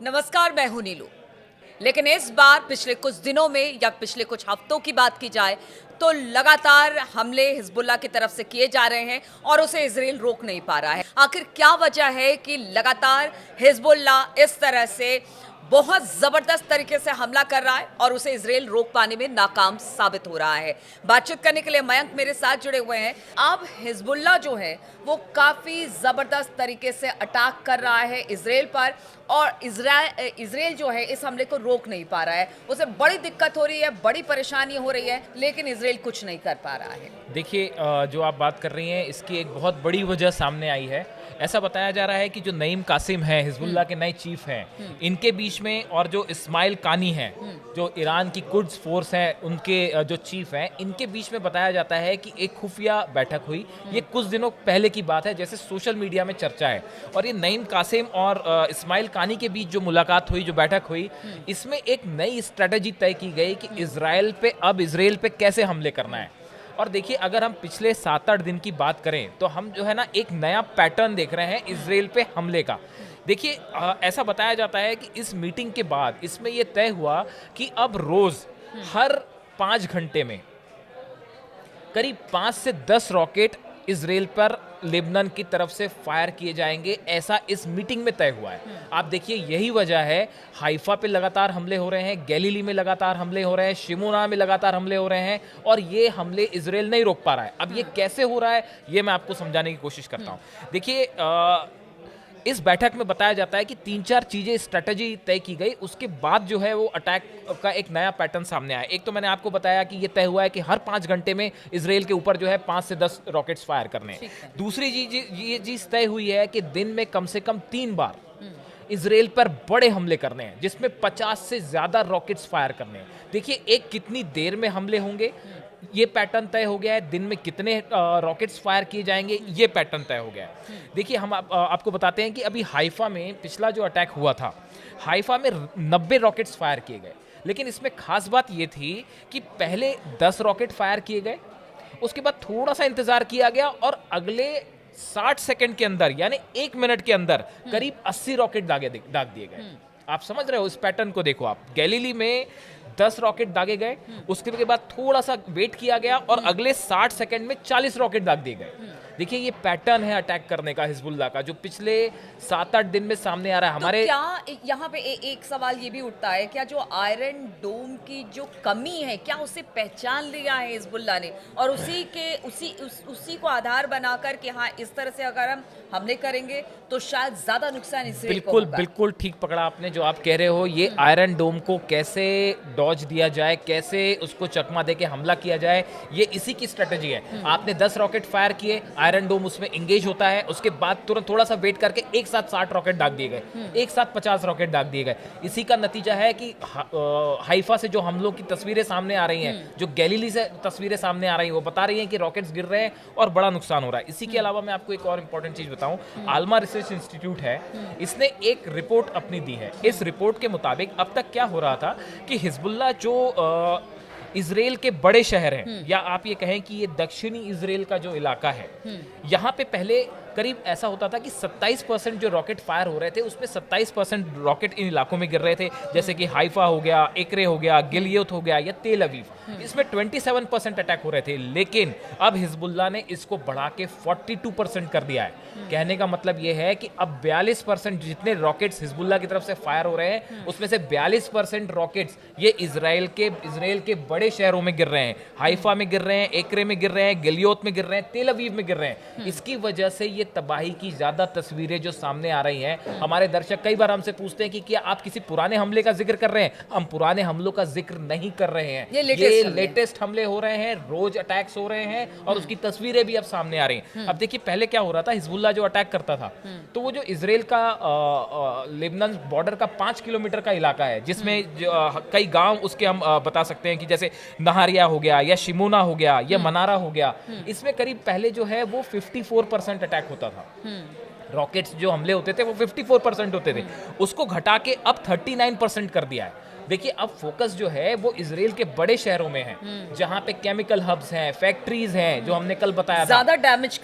नमस्कार, मैं हूं नीलू। लेकिन इस बार पिछले कुछ दिनों में या पिछले कुछ हफ्तों की बात की जाए तो लगातार हमले हिजबुल्लाह की तरफ से किए जा रहे हैं और उसे इजराइल रोक नहीं पा रहा है। आखिर क्या वजह है कि लगातार हिजबुल्लाह इस तरह से बहुत जबरदस्त तरीके से हमला कर रहा है और उसे इजराइल रोक पाने में नाकाम साबित हो रहा है? बातचीत करने के लिए मयंक मेरे साथ जुड़े हुए हैं। अब हिजबुल्लाह जो है वो काफी जबरदस्त तरीके से अटैक कर रहा है इजराइल पर और इजराइल जो है इस हमले को रोक नहीं पा रहा है। उसे बड़ी दिक्कत हो रही है, बड़ी परेशानी हो रही है, लेकिन इजराइल कुछ नहीं कर पा रहा है। देखिए, जो आप बात कर रही हैं इसकी एक बहुत बड़ी वजह सामने आई है। ऐसा बताया जा रहा है कि जो नईम कासिम हैं, हिजबुल्लाह के नए चीफ हैं, इनके बीच में और जो इस्माइल कानी हैं, जो ईरान की कुड्स फोर्स हैं, उनके जो चीफ हैं, इनके बीच में बताया जाता है कि एक खुफिया बैठक हुई। ये कुछ दिनों पहले की बात है, जैसे सोशल मीडिया में चर्चा है। और ये नईम कासिम और इस्माइल कानी के बीच जो मुलाकात हुई, जो बैठक हुई, इसमें एक नई स्ट्रेटजी तय की गई कि इजराइल पे कैसे हमले करना है। और देखिए, अगर हम पिछले 7-8 दिन की बात करें तो हम जो है ना एक नया पैटर्न देख रहे हैं इजराइल पे हमले का। देखिए, ऐसा बताया जाता है कि इस मीटिंग के बाद इसमें यह तय हुआ कि अब रोज हर 5 घंटे में करीब 5 से 10 रॉकेट इजराइल पर लेबनान की तरफ से फायर किए जाएंगे, ऐसा इस मीटिंग में तय हुआ है। आप देखिए, यही वजह है हाइफा पे लगातार हमले हो रहे हैं, गैलीली में लगातार हमले हो रहे हैं, शिमोना में लगातार हमले हो रहे हैं और ये हमले इजराइल नहीं रोक पा रहा है। अब ये कैसे हो रहा है, ये मैं आपको समझाने की कोशिश करता हूँ। देखिए, इस बैठक में बताया जाता है कि 3-4 चीजें स्ट्रेटजी तय की गई, उसके बाद जो है वो अटैक का एक नया पैटर्न सामने आया। एक तो मैंने आपको बताया कि ये तय हुआ है कि हर 5 घंटे में इजराइल के ऊपर जो है 5 से 10 रॉकेट्स फायर करने हैं। दूसरी ये चीज तय हुई है कि दिन में कम से कम 3 बार इजराइल पर बड़े हमले करने हैं, जिसमें 50 से ज्यादा रॉकेट्स फायर करने हैं। देखिए, एक कितनी देर में हमले होंगे ये पैटर्न तय हो गया है, दिन में कितने रॉकेट्स फायर किए जाएंगे ये पैटर्न तय हो गया है। देखिए, हम आपको बताते हैं कि अभी हाइफा में पिछला जो अटैक हुआ था, हाइफा में 90 रॉकेट्स फायर किए गए। लेकिन इसमें खास बात ये थी कि पहले 10 रॉकेट फायर किए गए, उसके बाद थोड़ा सा इंतजार किया गया और अगले 60 सेकंड के अंदर यानी 1 मिनट के अंदर करीब 80 रॉकेट दाग दिए गए। आप समझ रहे हो इस पैटर्न को? देखो, आप गैलीली में 10 रॉकेट दागे गए, उसके बाद थोड़ा सा वेट किया गया और अगले 60 सेकंड में 40 रॉकेट दाग दिए गए। देखिए, ये पैटर्न है अटैक करने का हिजबुल्लाह का, जो पिछले 7-8 दिन में सामने आ रहा है हमारे। तो क्या यहाँ पे एक सवाल ये भी उठता है, क्या जो आयरन डोम की जो कमी है, क्या उसे पहचान लिया है हिजबुल्लाह ने और उसी को आधार बनाकर कि हाँ, इस तरह से अगर हम हमले करेंगे तो शायद ज्यादा नुकसान इजराइल को होगा? बिल्कुल ठीक पकड़ा आपने जो आप कह रहे हो। ये आयरन डोम को कैसे डॉज दिया जाए, कैसे उसको चकमा देके हमला किया जाए, ये इसी की स्ट्रेटजी है। आपने 10 रॉकेट फायर किए, आयरन डोम उसमें इंगेज होता है, उसके बाद तुरंत थोड़ा सा वेट करके एक साथ 60 रॉकेट दाग दिए गए, एक साथ 50 रॉकेट दाग दिए गए। इसी का नतीजा है कि हाइफा से जो हमलों की तस्वीरें सामने आ रही हैं, जो गैलीली से तस्वीरें सामने आ रही हैं, वो बता रही हैं कि रॉकेट्स गिर रहे हैं और बड़ा नुकसान हो रहा है। इसी के अलावा मैं आपको एक और इंपॉर्टेंट चीज बताऊं, आलमा रिसर्च इंस्टीट्यूट है, इसने एक रिपोर्ट अपनी दी है। इस रिपोर्ट के मुताबिक अब तक क्या हो रहा था कि हिजबुल्लाह जो इजराइल के बड़े शहर हैं, या आप ये कहें कि ये दक्षिणी इजराइल का जो इलाका है, यहाँ पे पहले करीब ऐसा होता था कि 27% जो रॉकेट फायर हो रहे थे उसमें 27% रॉकेट इन इलाकों में गिर रहे थे, जैसे कि हाइफा हो गया, एक्रे हो गया, गिलियोत हो गया या तेल अवीव। इसमें 27% अटैक हो रहे थे। लेकिन अब हिजबुल्लाह ने इसको बढ़ा के 42% कर दिया है। कहने का मतलब यह है कि अब 42% जितने रॉकेट्स हिजबुल्लाह की तरफ से फायर हो रहे हैं, उसमें से 42% रॉकेट्स ये इजराइल के बड़े शहरों में गिर रहे हैं। हाइफा में गिर रहे हैं, एक्रे में गिर रहे हैं, गिलियोत में गिर रहे हैं, तेल अवीव में गिर रहे हैं। इसकी वजह से ये तबाही की ज्यादा तस्वीरें जो सामने आ रही हैं, हमारे दर्शक कई बार हमसे पूछते हैं कि क्या आप किसी पुराने हमले का जिक्र कर रहे हैं? हम पुराने हमलों का जिक्र नहीं कर रहे हैं, ये लेटेस्ट हमले हो रहे हैं, रोज अटैक्स हो रहे हैं और उसकी तस्वीरें भी अब सामने आ रही हैं। अब देखिए, पहले क्या हो रहा था, हिजबुल्लाह जो अटैक करता था तो वो जो इजराइल का लेबनान बॉर्डर का 5 किलोमीटर का इलाका है, जिसमें कई गांव उसके हम बता सकते हैं कि जैसे नहारिया हो गया या शिमोना हो गया या मनारा हो गया, इसमें करीब पहले जो है वो 54% अटैक होता था। रॉकेट्स जो हमले होते थे वो 54% होते थे, उसको घटा के अब 39% कर दिया है। देखिए अब फोकस जो है वो इसराइल के बड़े शहरों में है, जहाँ पे केमिकल हब्स हैं, फैक्ट्रीज हैं, जो हमने कल बताया था, ज्यादा डैमेज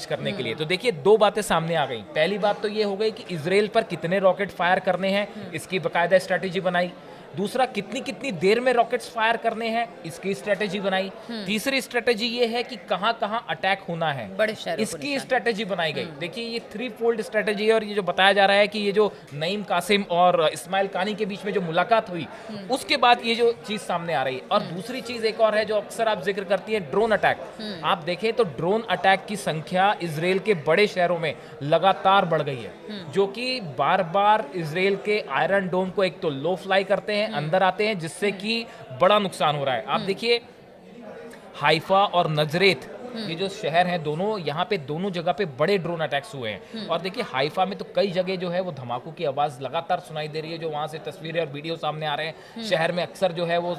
करने के लिए। तो देखिए दो बातें सामने आ गई। पहली बात तो ये हो गई कि इसराइल पर कितने रॉकेट फायर करने हैं, इसकी बकायदा स्ट्रेटेजी बनाई। दूसरा, कितनी कितनी देर में रॉकेट्स फायर करने हैं, इसकी स्ट्रेटेजी बनाई। तीसरी स्ट्रेटेजी ये है कि कहां कहां अटैक होना है, बड़े शहरों इसकी स्ट्रेटेजी बनाई गई। देखिए ये 3 फोल्ड स्ट्रेटेजी है। और ये जो बताया जा रहा है कि ये जो नईम कासिम और इस्माइल कानी के बीच में जो मुलाकात हुई, उसके बाद ये जो चीज सामने आ रही है। और दूसरी चीज एक और है जो अक्सर आप जिक्र करती है, ड्रोन अटैक। आप देखें तो ड्रोन अटैक की संख्या इसराइल के बड़े शहरों में लगातार बढ़ गई है, जो कि बार बार इसराइल के आयरन डोम को एक तो लो फ्लाई करते हैं, अंदर आते हैं, जिससे कि बड़ा नुकसान हो रहा है। आप देखिए हाइफा और नजरेत, ये जो शहर हैं दोनों, यहाँ पे दोनों जगह पे बड़े ड्रोन अटैक्स हुए हैं। और देखिए हाइफा में तो कई जगह जो है वो धमाकों की आवाज लगातार सुनाई दे रही है, जो वहाँ से तस्वीरें और वीडियो सामने आ रहे हैं। शहर में अक्सर जो है वो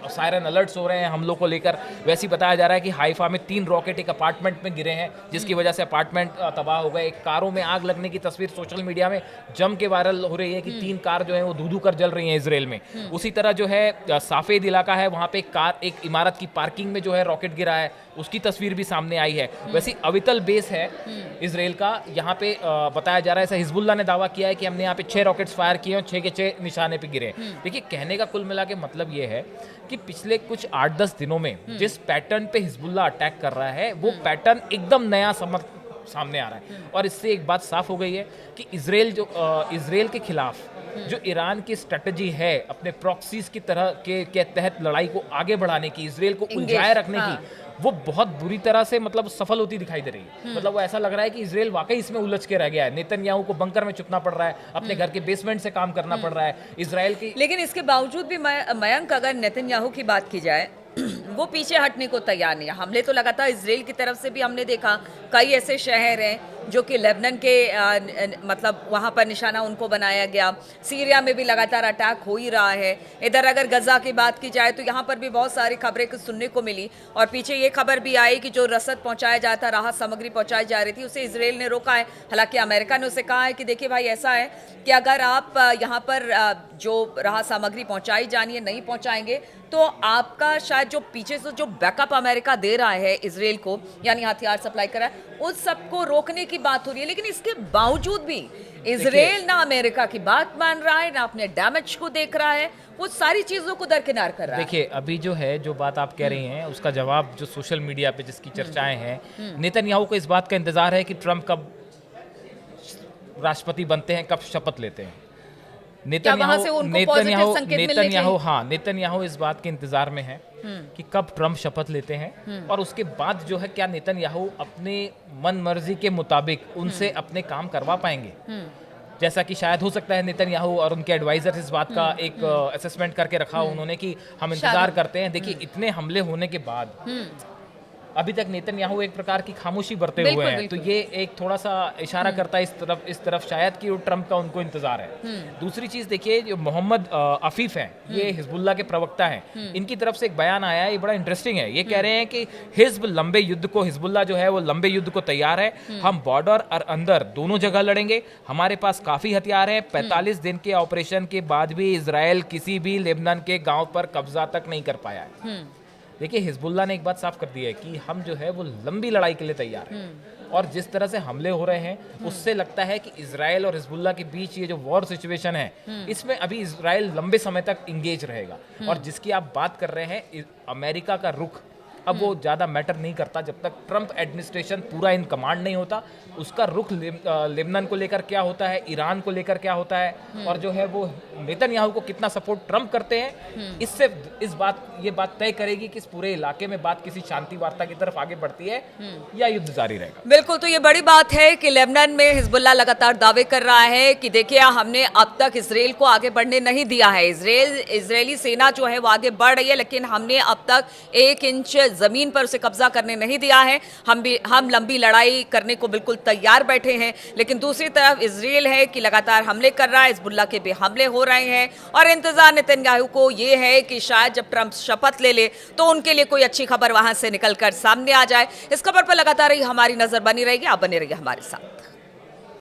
सायरन अलर्ट्स हो रहे हैं हमलों को लेकर। वैसे ही बताया जा रहा है कि हाइफा में 3 रॉकेट एक अपार्टमेंट में गिरे हैं, जिसकी वजह से अपार्टमेंट तबाह हो गए। कारों में आग लगने की तस्वीर सोशल मीडिया में जम के वायरल हो रही है कि 3 कार जो है वो धू धू कर जल रही हैं इसराइल में। उसी तरह जो है साफेद इलाका है, वहाँ पे एक इमारत की पार्किंग में जो है रॉकेट गिरा है, उसकी तस्वीर भी सामने आई है। वैसे अवितल बेस है इसराइल का, यहाँ पे बताया जा रहा है, ऐसा हिजबुल्लाह ने दावा किया है कि हमने यहाँ पे 6 रॉकेट्स फायर किए और 6 के 6 निशाने पे गिरे। देखिए कहने का कुल मिला के मतलब ये है कि पिछले कुछ 8-10 दिनों में जिस पैटर्न पे हिजबुल्लाह अटैक कर रहा है, वो पैटर्न एकदम नया सामने आ रहा है। और इससे एक बात साफ हो गई है कि इसराइल के खिलाफ जो ईरान की स्ट्रेटजी है अपने प्रॉक्सीज की तरह के तहत लड़ाई को आगे बढ़ाने की, इसराइल को उलझाए रखने की, वो बहुत बुरी तरह से मतलब सफल होती दिखाई दे रही है। मतलब वो ऐसा लग रहा है कि इसराइल वाकई इसमें उलझ के रह गया है। नेतन्याहू को बंकर में छुपना पड़ रहा है, अपने घर के बेसमेंट से काम करना पड़ रहा है इसराइल की। लेकिन इसके बावजूद भी मयंक, अगर नेतन्याहू की बात की जाए, वो पीछे हटने को तैयार नहीं है। हमले तो लगातार इसराइल की तरफ से भी हमने देखा, कई ऐसे शहर हैं जो कि लेबनान के मतलब वहाँ पर निशाना उनको बनाया गया। सीरिया में भी लगातार अटैक हो ही रहा है। इधर अगर गजा की बात की जाए तो यहाँ पर भी बहुत सारी खबरें सुनने को मिली, और पीछे ये खबर भी आई कि जो रसद पहुँचाया जाता, राहत सामग्री पहुँचाई जा रही थी, उसे इसराइल ने रोका है। हालांकि अमेरिका ने उसे कहा है कि देखिए भाई, ऐसा है कि अगर आप यहाँ पर जो राहत सामग्री पहुँचाई जानी है नहीं पहुँचाएंगे, तो आपका शायद जो पीछे से जो बैकअप अमेरिका दे रहा है इसराइल को, यानी हथियार सप्लाई कर रहा है, उस सबको रोकने की बात हो रही है। लेकिन इसके बावजूद भी इसराइल ना अमेरिका की बात मान रहा है, ना अपने डैमेज को देख रहा है, वो सारी चीजों को दरकिनार कर रहा है। देखिए अभी जो है, जो बात आप कह रही हैं, उसका जवाब जो सोशल मीडिया पे जिसकी चर्चाएं हैं, नेतन्याहू को इस बात का इंतजार है कि ट्रंप कब राष्ट्रपति बनते हैं, कब शपथ लेते हैं। नेतन्याहू इस बात के इंतजार में है कि कब ट्रंप शपथ लेते हैं, और उसके बाद जो है क्या नेतन्याहू अपने मन मर्जी के मुताबिक उनसे अपने काम करवा पाएंगे। जैसा कि शायद हो सकता है नेतन्याहू और उनके एडवाइजर इस बात का एक असेसमेंट करके रखा उन्होंने कि हम इंतजार करते हैं। देखिए इतने हमले होने के बाद अभी तक नेतन्याहू एक प्रकार की खामोशी बरते हुए हैं, तो ये एक थोड़ा सा इशारा करता है इस तरफ शायद कि वो ट्रंप का उनको इंतजार है। दूसरी चीज देखिए, जो मोहम्मद अफीफ हैं, ये हिजबुल्लाह के प्रवक्ता हैं, इनकी तरफ से एक बयान आया है, ये बड़ा इंटरेस्टिंग है। ये कह रहे हैं कि हिजबुल्लाह जो है वो लंबे युद्ध को तैयार है, हम बॉर्डर और अंदर दोनों जगह लड़ेंगे, हमारे पास काफी हथियार है। 45 दिन के ऑपरेशन के बाद भी इजराइल किसी भी लेबनान के गाँव पर कब्जा तक नहीं कर पाया है। देखिए हिजबुल्लाह ने एक बात साफ कर दी है कि हम जो है वो लंबी लड़ाई के लिए तैयार हैं, और जिस तरह से हमले हो रहे हैं उससे लगता है कि इजराइल और हिजबुल्लाह के बीच ये जो वॉर सिचुएशन है, इसमें अभी इजराइल लंबे समय तक इंगेज रहेगा। और जिसकी आप बात कर रहे हैं, अमेरिका का रुख अब वो ज़्यादा मैटर नहीं करता जब तक ट्रंप एडमिनिस्ट्रेशन पूरा इन कमांड नहीं होता। उसका रुख लेबनान को लेकर क्या होता है, ईरान को लेकर क्या होता है, और जो है वो नेतन्याहू को कितना सपोर्ट ट्रंप करते हैं, इससे ये बात तय करेगी कि इस पूरे इलाके में बात किसी शांति वार्ता की तरफ आगे बढ़ती है या युद्ध जारी रहेगा। बिल्कुल, तो ये बड़ी बात है कि लेबनान में हिजबुल्लाह लगातार दावे कर रहा है कि देखिए हमने अब तक इसराइल को आगे बढ़ने नहीं दिया है। इजरायली सेना जो है वो आगे बढ़ रही है, लेकिन हमने अब तक 1 इंच जमीन पर उसे कब्जा करने नहीं दिया है। हम लंबी लड़ाई करने को बिल्कुल तैयार बैठे हैं। लेकिन दूसरी तरफ इसराइल है कि लगातार हमले कर रहा है, हिजबुल्लाह के भी हमले हो रहे हैं, और इंतजार नेतन्याहू को ये है कि शायद जब ट्रंप शपथ ले तो उनके लिए कोई अच्छी खबर वहां से निकलकर सामने आ जाए। इस खबर पर लगातार ही हमारी नजर बनी रहेगी। आप बने रहिए हमारे साथ।